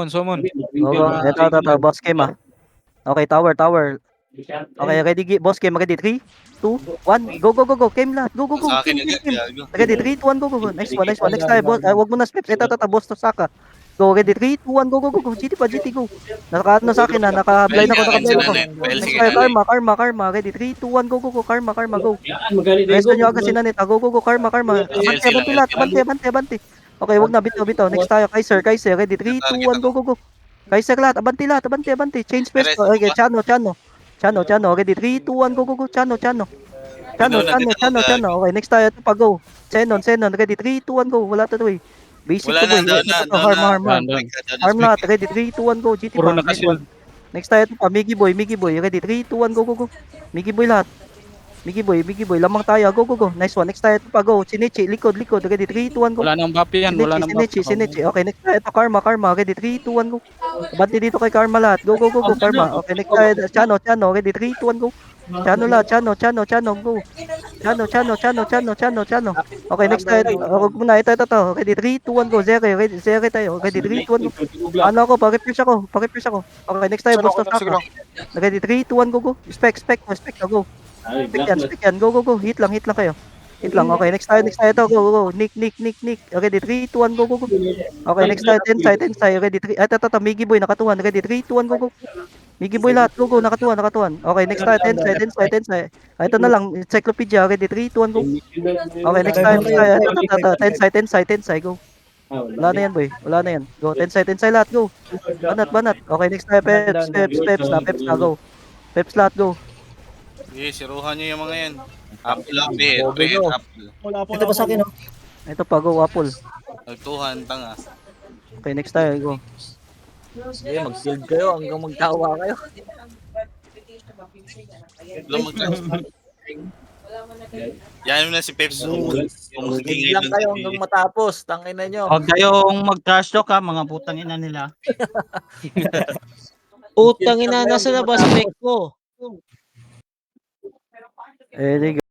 Summon. Go, go. Ito. Boss game ah. Okay, tower. Okay, ready, boss game, ready, 3, 2, 1, go, game lahat, go, Sa akin game, agad, game, gago. ready, 3, 2, 1, go, nice one, next tayo, boss, wag mo na steps, ito, boss to Saka, go, ready, 3, 2, 1, go, GT, go, ano sa akin na, naka-blind ako, Well, next sige tayo, na. karma, ready, 3, 2, 1, go, karma, go, resto nyo agad sinanita, go, karma, abante, okay, wag na, bitaw, next tayo, Kaiser, ready, 3, 2, 1, go, Kaiser lahat, abante, change pwesto, okay, Chano, ready, 3, 2, 1, go, Chano, okay, next tayo, ito pa, go, Xenon, ready, 3, 2, 1, go, wala to eh, basic Wala to na, boy, down ito, na. harm lahat, ready, 3, 2, 1, go, GT Puro pa, nice naka-shield. one, next tayo, ito pa, Miggy boy, ready, 3, 2, 1, go, Miggy boy lahat, Miggy boy, lamang tayo, go, nice one, next tayo, ito pa, go, Shinichi, likod, ready, 3, 2, 1, go, Wala nang buff yan. Shinichi, okay, next tayo, ito, Karma, ready, 3, 2, 1, go, abante dito kay Karma lahat, go, Karma, okay, next tayo, Chano, ready, 3, 2, 1, go, Chano lahat, Chano, go, Chano, okay, next tayo, wag muna, ito, ready, 3, 2, 1, go, Zere tayo, ready, 3, 2, 1, go, ano ako, pa-refresh ako, okay, next tayo, boss to Saka, ready, 3, 2, 1, go, spec, go, spec yan, go, hit lang kayo. Hit lang, okay, next tayo to, go, Nick, ready, 3, 2, 1, go, okay, next tayo, Tensai, ready, 3, ito, Miggy boy, nakatuhan, ready, 3, 2, 1, go, Miggy boy lahat, go, nakatuhan, okay, next tayo, Tensai, ito na lang, Encyclopedia, ready, 3, 2, 1, go, okay, next tayo, ito, Tensai, go, wala na yan, go, Tensai lahat, go, banat, okay, next tayo, Peps na, go, Peps lahat, go, Sige, siruhan nyo yung mga yan. Apple, behead, apple. Ito pa sa akin, oh. ito pa, go, Apple, Nagtuhan, tanga. okay, next tayo, go, Sige, mag-shield kayo hanggang magtawa kayo. Yan mo na si Peps. Shield lang kayo hanggang matapos. Tangin na nyo. Huwag kayong mag-trash talk ha, mga putang ina nila. Putang ina, nasa labas mic ko. eh,